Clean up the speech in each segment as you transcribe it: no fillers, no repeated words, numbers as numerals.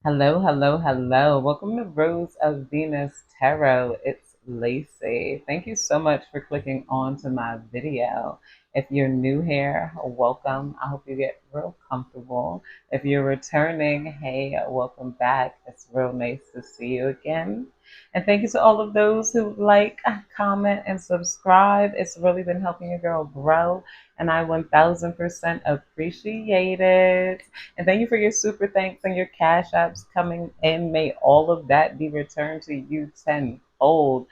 Hello, hello, hello. Welcome to Rose of Venus Tarot. It's Lacey. Thank you so much for clicking on to my video. If you're new here, welcome. I hope you get real comfortable. If you're returning, hey, welcome back. It's real nice to see you again. And thank you to all of those who like, comment, and subscribe. It's really been helping your girl grow, and I 1000% appreciate it. And thank you for your super thanks and your cash apps coming in. May all of that be returned to you tenfold.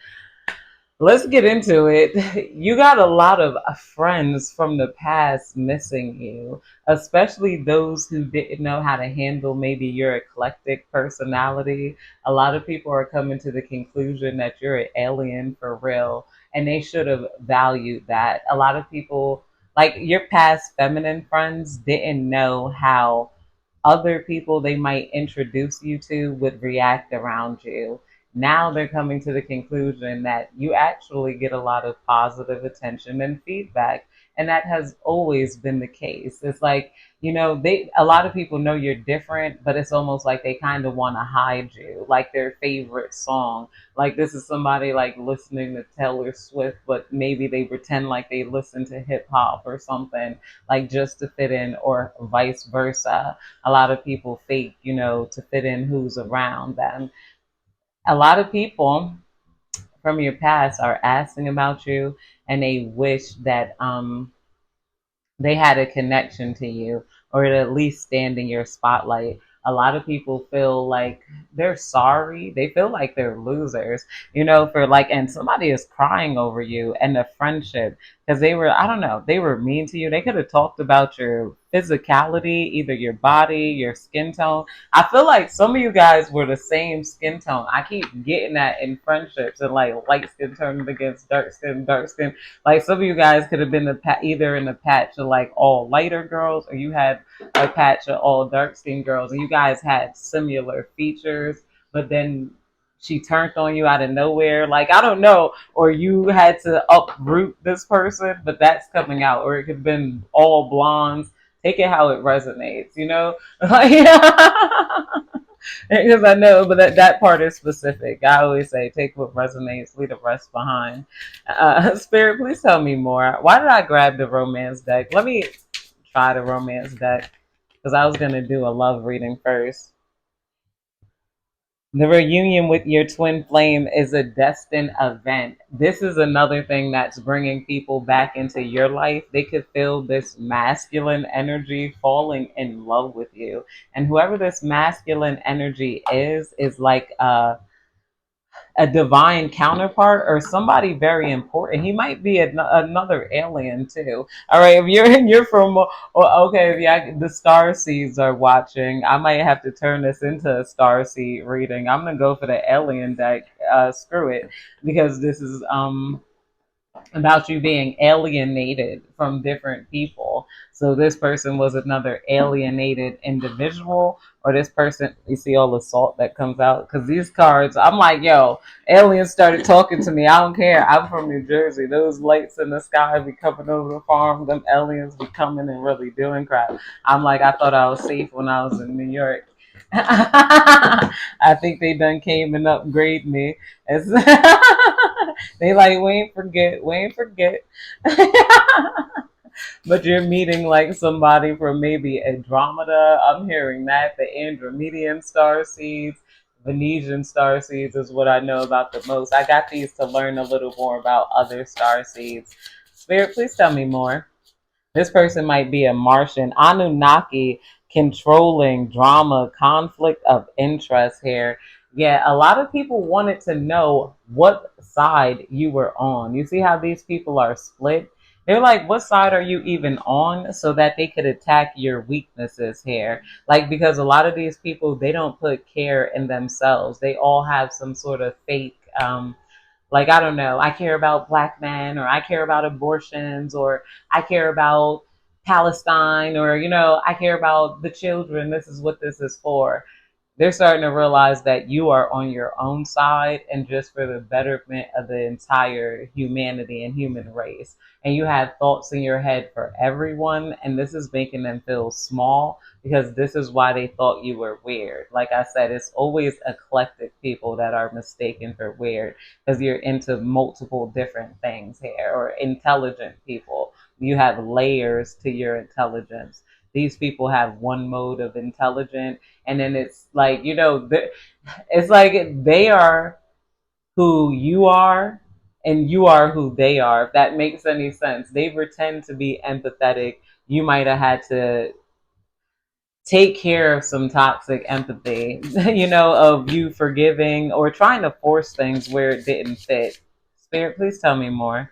Let's get into it. You got a lot of friends from the past missing you, especially those who didn't know how to handle maybe your eclectic personality. A lot of people are coming to the conclusion that you're an alien for real, and they should have valued that. A lot of people, like your past feminine friends, didn't know how other people they might introduce you to would react around you. Now they're coming to the conclusion that you actually get a lot of positive attention and feedback. And that has always been the case. It's like, they a lot of people know you're different, but it's almost like they kind of want to hide you, like their favorite song. Like this is somebody like listening to Taylor Swift, but maybe they pretend like they listen to hip hop or something, like just to fit in, or vice versa. A lot of people fake, to fit in who's around them. A lot of people from your past are asking about you, and they wish that they had a connection to you, or at least stand in your spotlight. A lot of people feel like they're sorry. They feel like they're losers, for like, and somebody is crying over you and the friendship because they were, I don't know, they were mean to you. They could have talked about your physicality, either your body, your skin tone. I feel like some of you guys were the same skin tone. I keep getting that in friendships, and like light skin turning against dark skin, dark skin. Like some of you guys could have been either in the patch of like all lighter girls, or you had a patch of all dark skinned girls, and you guys had similar features, but then she turned on you out of nowhere. Like I don't know, or you had to uproot this person, but that's coming out, or it could have been all blondes. Take it how it resonates, because I know, but that part is specific. I always say, take what resonates, leave the rest behind. Spirit, please tell me more. Why did I grab the romance deck? Let me try the romance deck because I was gonna do a love reading first. The reunion with your twin flame is a destined event. This is another thing that's bringing people back into your life. They could feel this masculine energy falling in love with you. And whoever this masculine energy is like a divine counterpart or somebody very important. He might be another alien too. All right, if you're from, well, okay, if the star seeds are watching, I might have to turn this into a star seed reading. I'm gonna go for the alien deck. Screw it, because this is about you being alienated from different people. So this person was another alienated individual, or this person, you see all the salt that comes out because these cards, I'm like, yo, aliens started talking to me. I don't care. I'm from New Jersey. Those lights in the sky be coming over the farm. Them aliens be coming and really doing crap. I'm like, I thought I was safe when I was in New York. I think they done came and upgrade me. They like, we ain't forget. But you're meeting like somebody from maybe Andromeda. I'm hearing that the Andromedan star seeds, Venetian star seeds is what I know about the most. I got these to learn a little more about other star seeds. Spirit, please tell me more. This person might be a Martian, Anunnaki, controlling drama, conflict of interest here. Yeah, a lot of people wanted to know what side you were on. You see how these people are split? They're like, what side are you even on? So that they could attack your weaknesses here. Like, because a lot of these people, they don't put care in themselves. They all have some sort of fake, like, I don't know, I care about black men, or I care about abortions, or I care about Palestine, or, I care about the children. This is what this is for. They're starting to realize that you are on your own side and just for the betterment of the entire humanity and human race. And you have thoughts in your head for everyone, and this is making them feel small because this is why they thought you were weird. Like I said, it's always eclectic people that are mistaken for weird because you're into multiple different things here, or intelligent people. You have layers to your intelligence. These people have one mode of intelligence, and then it's like, it's like they are who you are and you are who they are, if that makes any sense. They pretend to be empathetic. You might have had to take care of some toxic empathy, of you forgiving or trying to force things where it didn't fit. Spirit, please tell me more.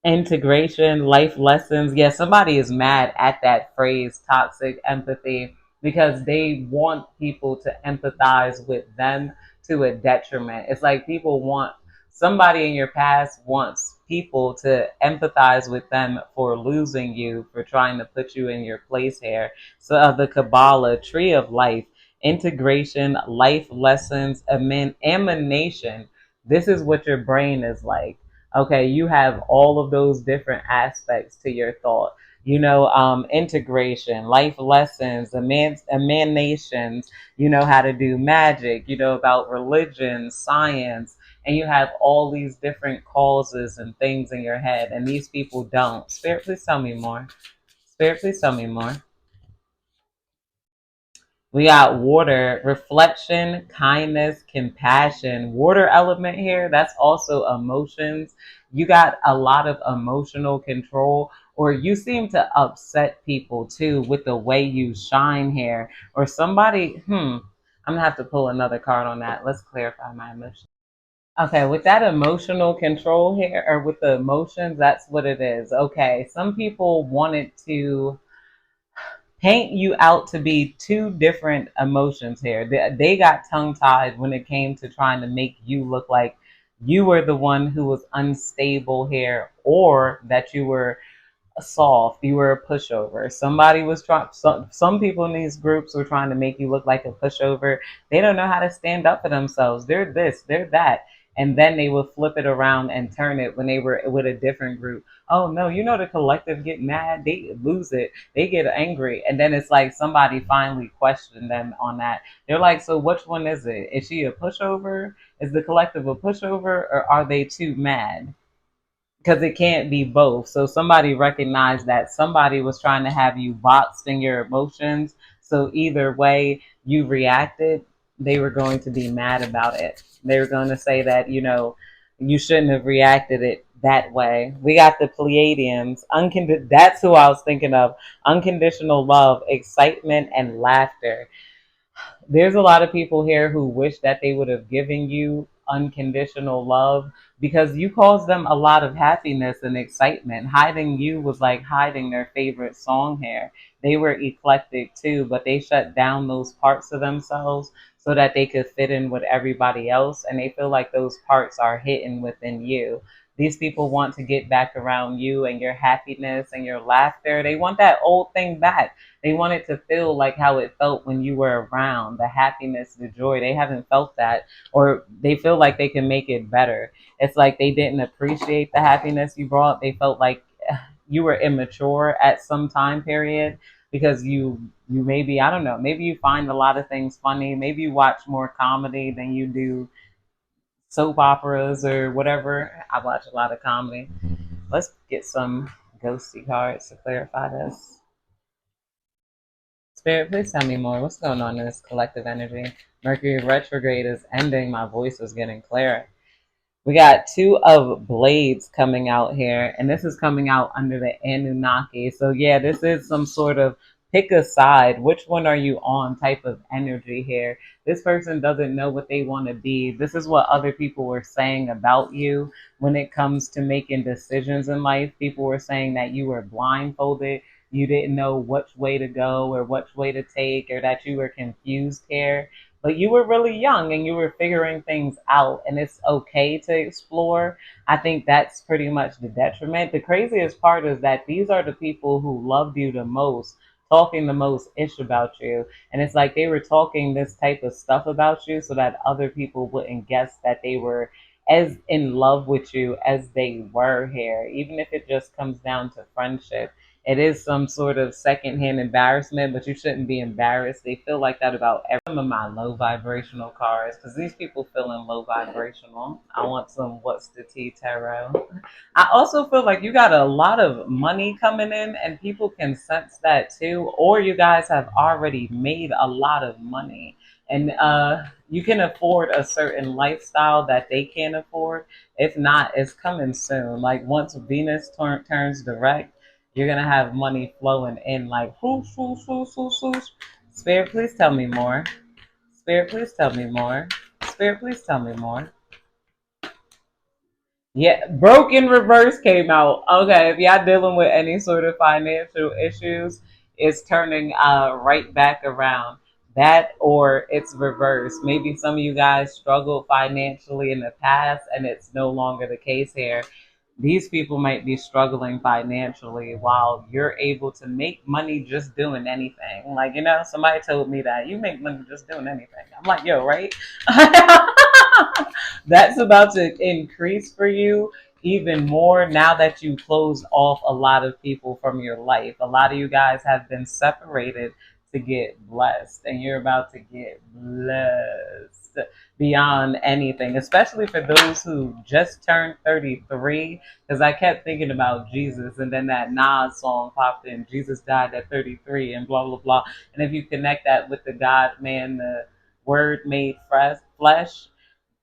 Integration, life lessons. Yeah, somebody is mad at that phrase, toxic empathy, because they want people to empathize with them to a detriment. It's like people want somebody in your past wants people to empathize with them for losing you, for trying to put you in your place here. So, the Kabbalah, tree of life, integration, life lessons, emanation. This is what your brain is like. Okay, you have all of those different aspects to your thought. Integration, life lessons, emanations. You know how to do magic. You know about religion, science, and you have all these different causes and things in your head, and these people don't. Spirit, please tell me more. Spirit, please tell me more. We got water, reflection, kindness, compassion. Water element here, that's also emotions. You got a lot of emotional control, or you seem to upset people too with the way you shine here. Or somebody, I'm gonna have to pull another card on that. Let's clarify my emotions. Okay, with that emotional control here, or with the emotions, that's what it is. Okay, some people wanted to paint you out to be two different emotions here. They got tongue tied when it came to trying to make you look like you were the one who was unstable here, or that you were soft, you were a pushover. Somebody was trying, some people in these groups were trying to make you look like a pushover. They don't know how to stand up for themselves. They're this, they're that. And then they would flip it around and turn it when they were with a different group. Oh no, the collective get mad, they lose it, they get angry. And then it's like somebody finally questioned them on that. They're like, so which one is it? Is she a pushover? Is the collective a pushover, or are they too mad? Because it can't be both. So somebody recognized that somebody was trying to have you boxed in your emotions. So either way you reacted, they were going to be mad about it. They were going to say that, you shouldn't have reacted it that way. We got the Pleiadians. That's who I was thinking of. Unconditional love, excitement, and laughter. There's a lot of people here who wish that they would have given you unconditional love because you caused them a lot of happiness and excitement. Hiding you was like hiding their favorite song here. They were eclectic too, but they shut down those parts of themselves so that they could fit in with everybody else. And they feel like those parts are hidden within you. These people want to get back around you and your happiness and your laughter. They want that old thing back. They want it to feel like how it felt when you were around, the happiness, the joy. They haven't felt that, or they feel like they can make it better. It's like they didn't appreciate the happiness you brought. They felt like you were immature at some time period because you maybe, I don't know, maybe you find a lot of things funny. Maybe you watch more comedy than you do soap operas or whatever. I watch a lot of comedy. Let's get some ghosty cards to clarify this. Spirit, please tell me more. What's going on in this collective energy? Mercury retrograde is ending. My voice is getting clearer. We got two of blades coming out here, and this is coming out under the Anunnaki. So yeah, this is some sort of pick a side. Which one are you on type of energy here? This person doesn't know what they want to be. This is what other people were saying about you when it comes to making decisions in life. People were saying that you were blindfolded. You didn't know which way to go or which way to take, or that you were confused here, but you were really young and you were figuring things out, and it's okay to explore. I think that's pretty much the detriment. The craziest part is that these are the people who loved you the most talking the most ish about you. And it's like they were talking this type of stuff about you so that other people wouldn't guess that they were as in love with you as they were here, even if it just comes down to friendship. It is some sort of secondhand embarrassment, but you shouldn't be embarrassed. They feel like that about every some of my low vibrational cards because these people feeling low vibrational. I want some what's the tea tarot. I also feel like you got a lot of money coming in and people can sense that too, or you guys have already made a lot of money and you can afford a certain lifestyle that they can't afford. If not, it's coming soon. Like once Venus turns direct, you're gonna have money flowing in like whoosh, whoosh, whoosh, whoosh, whoosh. Spirit, please tell me more. Spirit, please tell me more. Spirit, please tell me more. Yeah, Broken Reverse came out. Okay, if y'all dealing with any sort of financial issues, it's turning right back around. That or it's reversed. Maybe some of you guys struggled financially in the past and it's no longer the case here. These people might be struggling financially while you're able to make money just doing anything. Like, somebody told me that you make money just doing anything. I'm like, yo, right? That's about to increase for you even more now that you closed off a lot of people from your life. A lot of you guys have been separated to get blessed, and you're about to get blessed beyond anything, especially for those who just turned 33. Because I kept thinking about Jesus, and then that Nas song popped in, Jesus died at 33, and blah, blah, blah. And if you connect that with the God man, the word made flesh,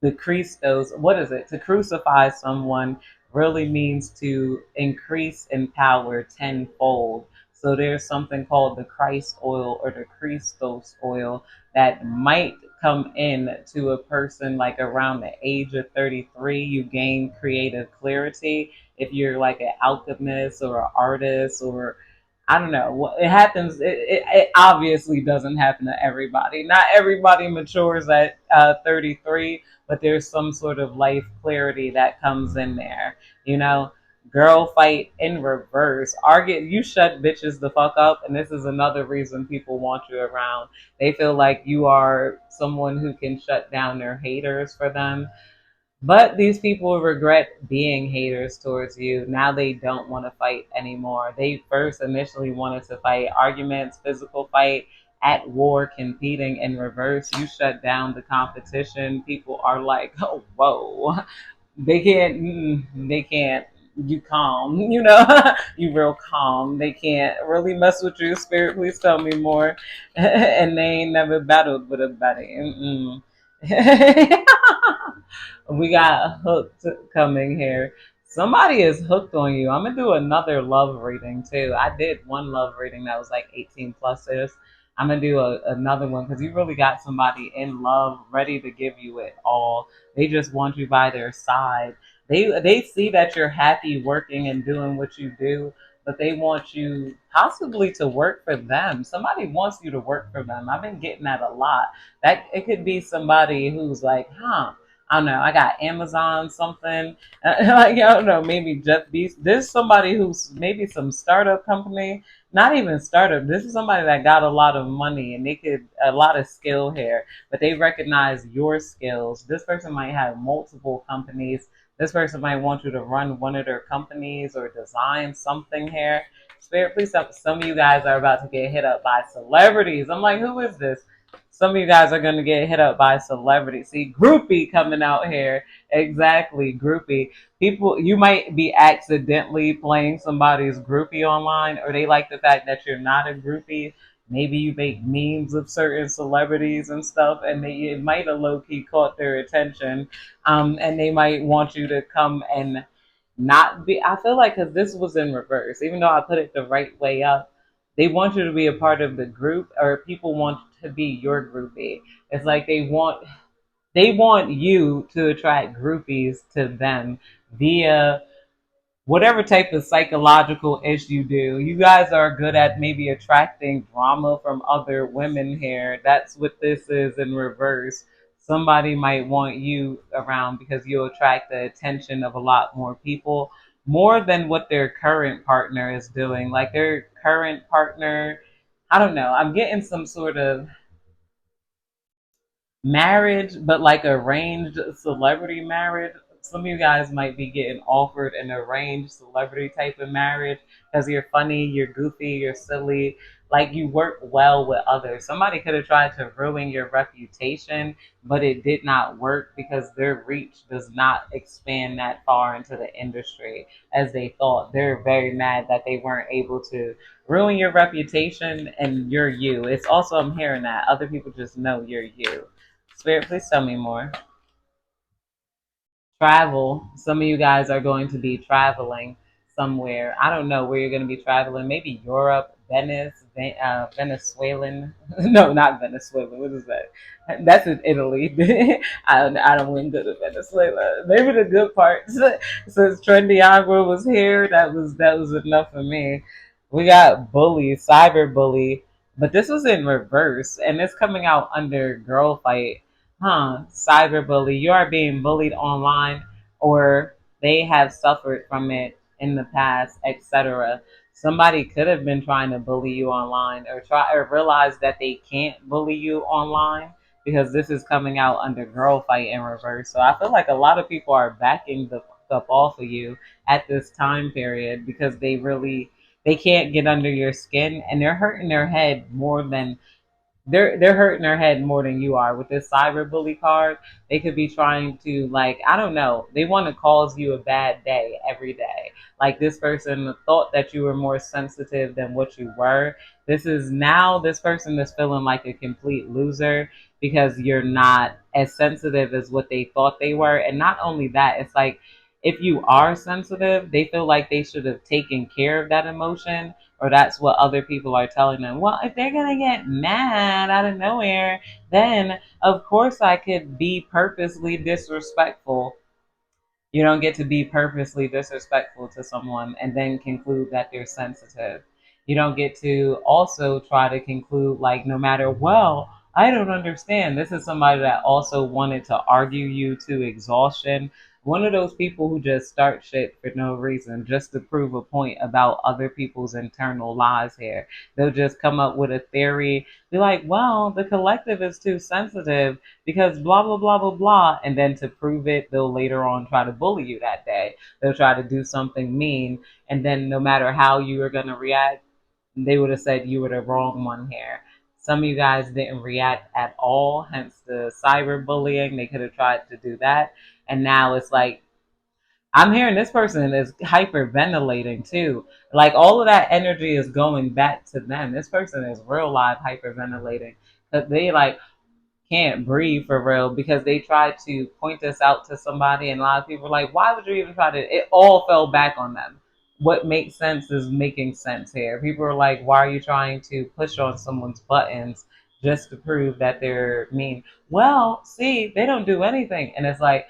the Christos, what is it? To crucify someone really means to increase in power tenfold. So there's something called the Christ oil or the Christos oil that might come in to a person like around the age of 33. You gain creative clarity. If you're like an alchemist or an artist or I don't know what it happens. It obviously doesn't happen to everybody. Not everybody matures at 33, but there's some sort of life clarity that comes in there. You know, girl fight in reverse. Argue, you shut bitches the fuck up, and this is another reason people want you around. They feel like you are someone who can shut down their haters for them. But these people regret being haters towards you. Now they don't want to fight anymore. They first initially wanted to fight arguments, physical fight, at war, competing in reverse. You shut down the competition. People are like, oh, whoa. They can't. You calm, you real calm. They can't really mess with you. Spirit, please tell me more. And they ain't never battled with a buddy. We got hooked coming here. Somebody is hooked on you. I'm gonna do another love reading too. I did one love reading that was like 18 pluses. I'm gonna do another one because you really got somebody in love, ready to give you it all. They just want you by their side. They see that you're happy working and doing what you do, but they want you possibly to work for them. Somebody wants you to work for them. I've been getting that a lot. That it could be somebody who's like, huh, I don't know. I got Amazon something. Like I don't know. Maybe Jeff Bezos. There's somebody who's maybe some startup company. Not even startup. This is somebody that got a lot of money and they could a lot of skill here, but they recognize your skills. This person might have multiple companies. This person might want you to run one of their companies or design something here. Spirit, please help. Some of you guys are about to get hit up by celebrities. I'm like, who is this? Some of you guys are going to get hit up by celebrities. See, groupie coming out here. Exactly, groupie. People, you might be accidentally playing somebody's groupie online, or they like the fact that you're not a groupie. Maybe you make memes of certain celebrities and stuff, and it might have low key caught their attention. And they might want you to come and not be. I feel like because this was in reverse, even though I put it the right way up, they want you to be a part of the group, or people want to be your groupie. It's like they want you to attract groupies to them via whatever type of psychological issue you do. You guys are good at maybe attracting drama from other women here. That's what this is in reverse. Somebody might want you around because you'll attract the attention of a lot more people, more than what their current partner is doing. Like their current partner I don't know. I'm getting some sort of marriage, but like arranged celebrity marriage. Some of you guys might be getting offered an arranged celebrity type of marriage because you're funny, you're goofy, you're silly, like you work well with others. Somebody could have tried to ruin your reputation, but it did not work because their reach does not expand that far into the industry as they thought. They're very mad that they weren't able to ruin your reputation and you're you. It's also, I'm hearing that other people just know you're you. Spirit, please tell me more. Travel. Some of you guys are going to be traveling somewhere. I don't know where you're going to be traveling. Maybe Europe, Venice, Venezuelan. No, not Venezuela. What is that? That's in Italy. I don't want to go to Venezuela. Maybe the good parts. Since Trendy Agua was here, that was enough for me. We got bully, cyber bully, but this was in reverse, and it's coming out under girl fight. Cyberbully, you are being bullied online, or they have suffered from it in the past, etc. Somebody could have been trying to bully you online, or try or realize that they can't bully you online because this is coming out under girl fight in reverse. So I feel like a lot of people are backing the fuck up off of you at this time period because they can't get under your skin and they're hurting their head more than they're hurting their head more than you are with this cyber bully card. They could be trying to, like, I don't know, they want to cause you a bad day every day. Like this person thought that you were more sensitive than what you were. This person is feeling like a complete loser because you're not as sensitive as what they thought they were. And not only that, it's like if you are sensitive, they feel like they should have taken care of that emotion, or that's what other people are telling them. Well, if they're going to get mad out of nowhere, then of course I could be purposely disrespectful. You don't get to be purposely disrespectful to someone and then conclude that they're sensitive. You don't get to also try to conclude, like, no matter, well, I don't understand. This is somebody that also wanted to argue you to exhaustion. One of those people who just start shit for no reason, just to prove a point about other people's internal lies here. They'll just come up with a theory, be like, well, the collective is too sensitive because blah blah blah blah blah, and then to prove it they'll later on try to bully you that day. They'll try to do something mean, and then no matter how you are going to react, they would have said you were the wrong one here. Some of you guys didn't react at all, hence the cyberbullying. They could have tried to do that, and now it's like I'm hearing this person is hyperventilating too. Like all of that energy is going back to them. This person is real live hyperventilating. But they like can't breathe for real because they tried to point this out to somebody, and a lot of people are like, why would you even try to? It all fell back on them. What makes sense is making sense here. People are like, why are you trying to push on someone's buttons just to prove that they're mean? Well, see, they don't do anything. And it's like,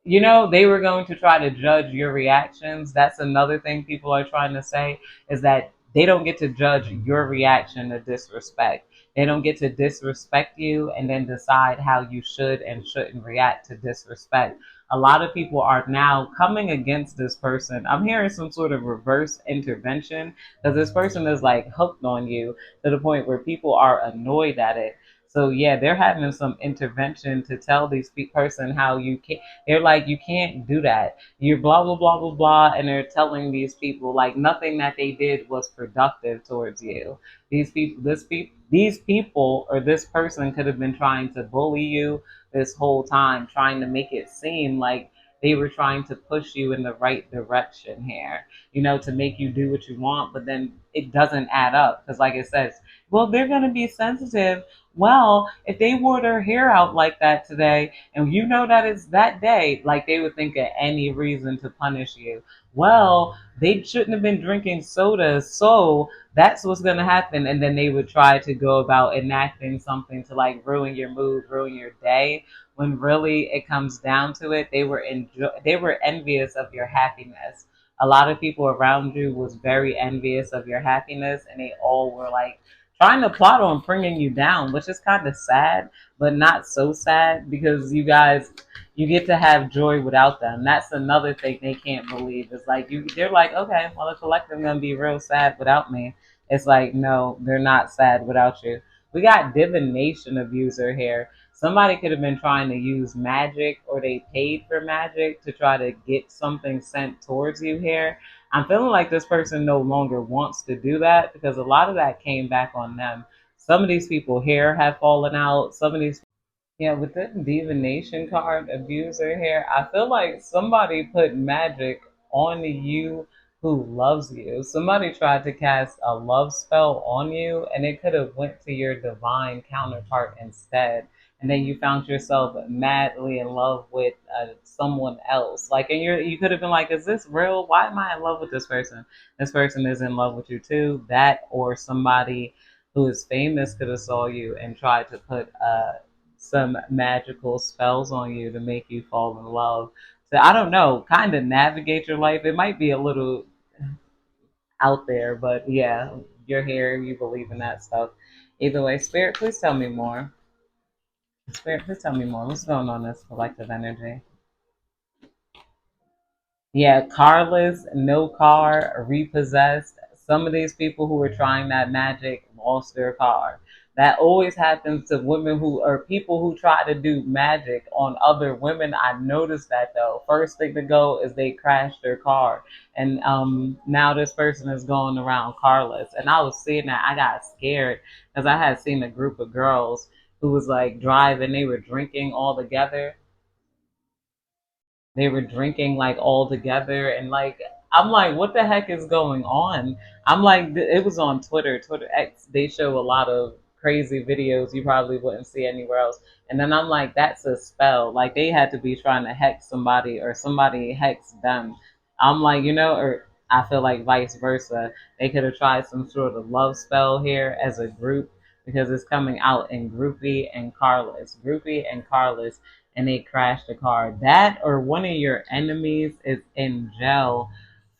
they were going to try to judge your reactions. That's another thing people are trying to say is that they don't get to judge your reaction to disrespect. They don't get to disrespect you and then decide how you should and shouldn't react to disrespect. A lot of people are now coming against this person. I'm hearing some sort of reverse intervention because this person is like hooked on you to the point where people are annoyed at it. So yeah, they're having some intervention to tell these person how you can. They're like, you can't do that. You're blah blah blah blah blah, and they're telling these people like nothing that they did was productive towards you. These people, or this person could have been trying to bully you this whole time, trying to make it seem like they were trying to push you in the right direction here, to make you do what you want, but then it doesn't add up because, like it says, well, they're going to be sensitive. Well, if they wore their hair out like that today, and you know that it's that day, like they would think of any reason to punish you. Well, they shouldn't have been drinking soda, so that's what's going to happen. And then they would try to go about enacting something to like ruin your mood, ruin your day. When really it comes down to it, they were envious of your happiness. A lot of people around you was very envious of your happiness, and they all were like trying to plot on bringing you down, which is kind of sad, but not so sad because you get to have joy without them. That's another thing they can't believe. It's like they're like, okay, well, the collective gonna be real sad without me. It's like, no, they're not sad without you. We got divination abuser here. Somebody could have been trying to use magic, or they paid for magic to try to get something sent towards you here. I'm feeling like this person no longer wants to do that because a lot of that came back on them. Some of these people here have fallen out. Some of these, yeah, with the divination card abuser here, I feel like somebody put magic on you who loves you. Somebody tried to cast a love spell on you, and it could have went to your divine counterpart instead. And then you found yourself madly in love with someone else. Like, and you could have been like, "Is this real? Why am I in love with this person? This person is in love with you too." That, or somebody who is famous could have saw you and tried to put some magical spells on you to make you fall in love. So I don't know, kind of navigate your life. It might be a little out there, but yeah, you're here, you believe in that stuff. Either way, Spirit, please tell me more. Spirit, please tell me more. What's going on in this collective energy? Yeah, carless, no car, repossessed. Some of these people who were trying that magic lost their car. That always happens to women who are people who try to do magic on other women. I noticed that though. First thing to go is they crash their car, and now this person is going around carless. And I was seeing that, I got scared because I had seen a group of girls who was like driving. They were drinking all together, they were drinking like all together, and like I'm like, what the heck is going on? I'm like, it was on Twitter X. They show a lot of crazy videos you probably wouldn't see anywhere else. And then I'm like, that's a spell. Like they had to be trying to hex somebody, or somebody hex them. I'm like, or I feel like vice versa. They could have tried some sort of love spell here as a group, because it's coming out in Groupie and Carlos. Groupie and Carlos, and they crash the car. That, or one of your enemies is in jail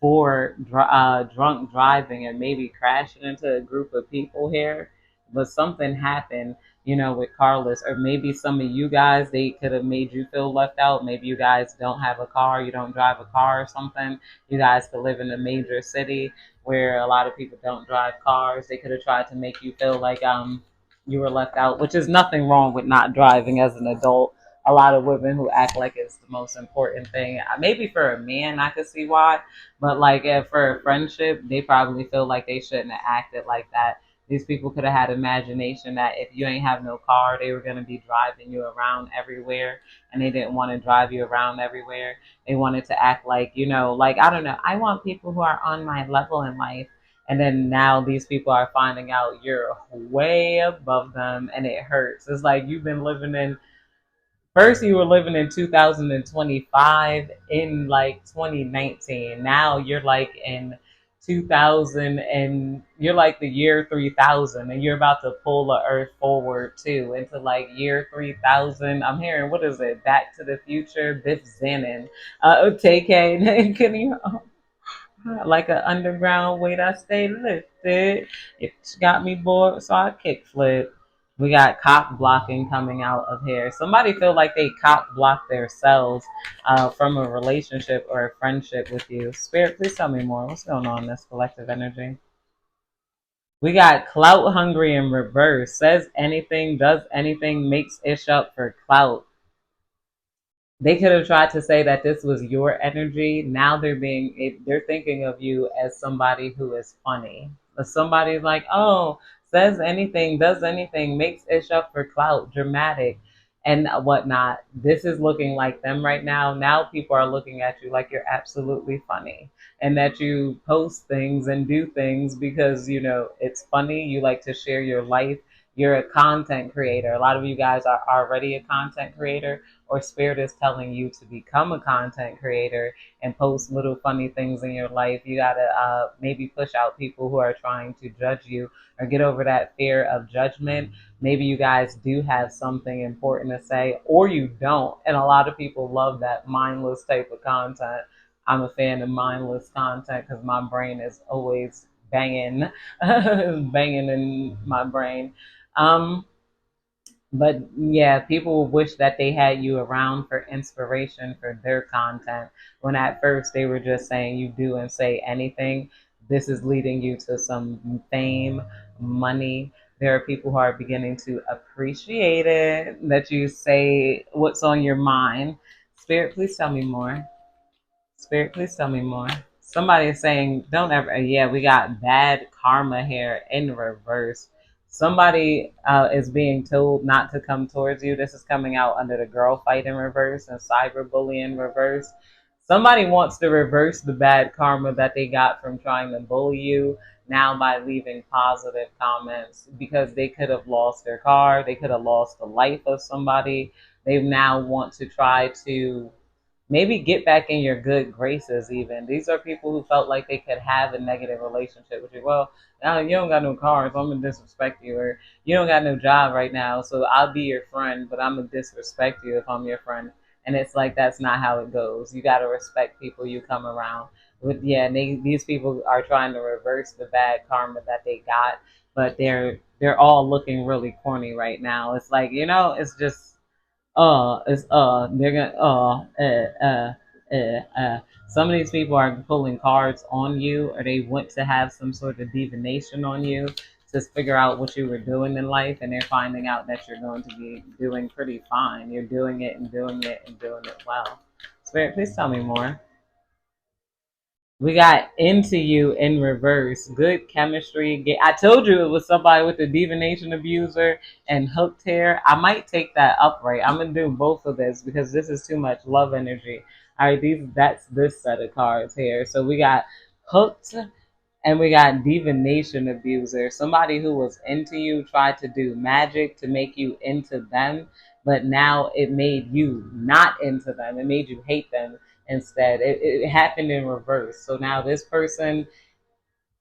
for drunk driving and maybe crashing into a group of people here. But something happened, with Carlos, or maybe some of you guys, they could have made you feel left out. Maybe you guys don't have a car, you don't drive a car or something. You guys could live in a major city where a lot of people don't drive cars. They could have tried to make you feel like you were left out, which is nothing wrong with not driving as an adult. A lot of women who act like it's the most important thing. Maybe for a man, I could see why, but like for a friendship, they probably feel like they shouldn't have acted like that. These people could have had imagination that if you ain't have no car, they were gonna be driving you around everywhere, and they didn't want to drive you around everywhere. They wanted to act like, like I don't know. I want people who are on my level in life. And then now these people are finding out you're way above them, and it hurts. It's like you've been living in, first you were living in 2025 in like 2019. Now you're like in 2000, and you're like the year 3000, and you're about to pull the earth forward too into like year 3000. I'm hearing, what is it? Back to the Future, Biff Zennon, TK, can you, like an underground weight, I stay lifted. It got me bored, so I kickflip. We got cock blocking coming out of here. Somebody feel like they cock block themselves from a relationship or a friendship with you. Spirit, please tell me more. What's going on in this collective energy? We got clout hungry in reverse. Says anything, does anything, makes ish up for clout. They could have tried to say that this was your energy. Now they're thinking of you as somebody who is funny. But somebody's like, oh, says anything, does anything, makes ish up for clout, dramatic, and whatnot. This is looking like them right now. Now people are looking at you like you're absolutely funny, and that you post things and do things because it's funny. You like to share your life. You're a content creator. A lot of you guys are already a content creator, or spirit is telling you to become a content creator and post little funny things in your life. You gotta maybe push out people who are trying to judge you, or get over that fear of judgment. Maybe you guys do have something important to say, or you don't, and a lot of people love that mindless type of content. I'm a fan of mindless content because my brain is always banging banging in my brain. um but yeah, people wish that they had you around for inspiration for their content, when at first they were just saying you do and say anything. This is leading you to some fame, money. There are people who are beginning to appreciate it, that you say what's on your mind. Spirit, please tell me more. Spirit, please tell me more. Somebody is saying, don't ever, yeah, we got bad karma here in reverse. Somebody is being told not to come towards you. This is coming out under the girl fight in reverse and cyberbullying reverse. Somebody wants to reverse the bad karma that they got from trying to bully you now by leaving positive comments, because they could have lost their car, they could have lost the life of somebody. They now want to try to maybe get back in your good graces. Even these are people who felt like they could have a negative relationship with you. Well, now you don't got no car, so I'm gonna disrespect you, or you don't got no job right now, so I'll be your friend, but I'm gonna disrespect you if I'm your friend. And it's like that's not how it goes. You got to respect people you come around with. Yeah, and these people are trying to reverse the bad karma that they got, but they're all looking really corny right now. It's like, it's just it's they're gonna some of these people are pulling cards on you, or they want to have some sort of divination on you to figure out what you were doing in life, and they're finding out that you're going to be doing pretty fine. You're doing it and doing it and doing it well. Spirit, please tell me more. We got into you in reverse. Good chemistry. I told you it was somebody with a divination abuser and hooked hair. I might take that upright. I'm gonna do both of this because this is too much love energy. All right, that's this set of cards here. So we got hooked and we got divination abuser. Somebody who was into you tried to do magic to make you into them, but now it made you not into them. It made you hate them instead. It happened in reverse. So now this person,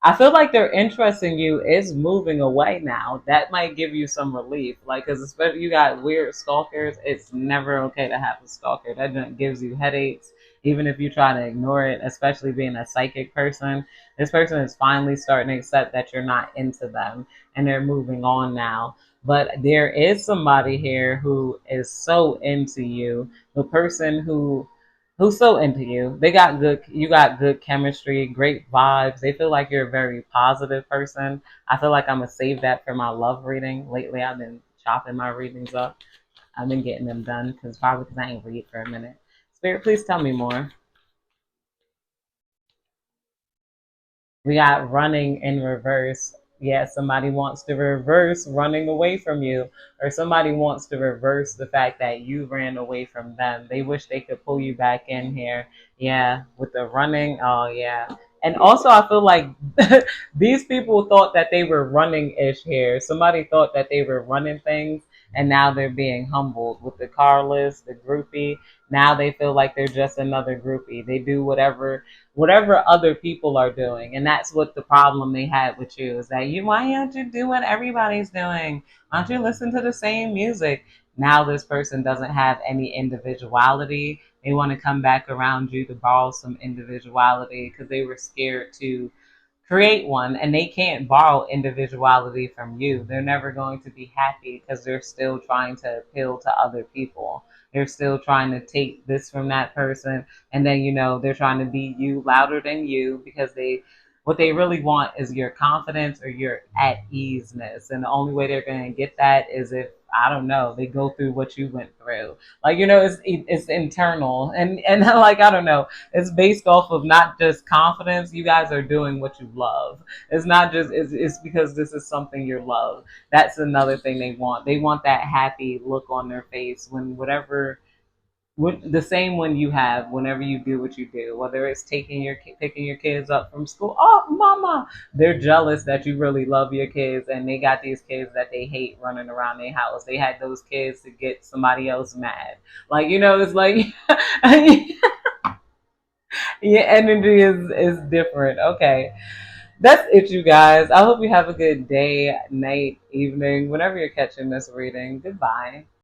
I feel like their interest in you is moving away now. That might give you some relief. Like, because especially you got weird stalkers, it's never okay to have a stalker. That just gives you headaches, even if you try to ignore it, especially being a psychic person. This person is finally starting to accept that you're not into them and they're moving on now. But there is somebody here who is so into you. The person who's so into you. You got good chemistry, great vibes. They feel like you're a very positive person. I feel like I'm gonna save that for my love reading. Lately, I've been chopping my readings up. I've been getting them done probably because I ain't read for a minute. Spirit, please tell me more. We got running in reverse. Yeah, somebody wants to reverse running away from you, or somebody wants to reverse the fact that you ran away from them. They wish they could pull you back in here. Yeah, with the running. Oh, yeah. And also, I feel like these people thought that they were running ish here. Somebody thought that they were running things, and now they're being humbled with the car list, the groupie. Now they feel like they're just another groupie. They do whatever other people are doing. And that's what the problem they had with you is that why don't you do what everybody's doing? Why don't you listen to the same music? Now this person doesn't have any individuality. They want to come back around you to borrow some individuality because they were scared to create one, and they can't borrow individuality from you. They're never going to be happy because they're still trying to appeal to other people. They're still trying to take this from that person, and then they're trying to be you louder than you because what they really want is your confidence or your at easeness, and the only way they're going to get that is if, I don't know, they go through what you went through. Like, it's internal, and like, I don't know, it's based off of not just confidence. You guys are doing what you love. It's not just it's because this is something you love. That's another thing they want. They want that happy look on their face when the same one you have whenever you do what you do, whether it's picking your kids up from school. Oh, mama, they're jealous that you really love your kids, and they got these kids that they hate running around their house. They had those kids to get somebody else mad. Like, it's like your energy is different. Okay, that's it, you guys. I hope you have a good day, night, evening, whenever you're catching this reading. Goodbye.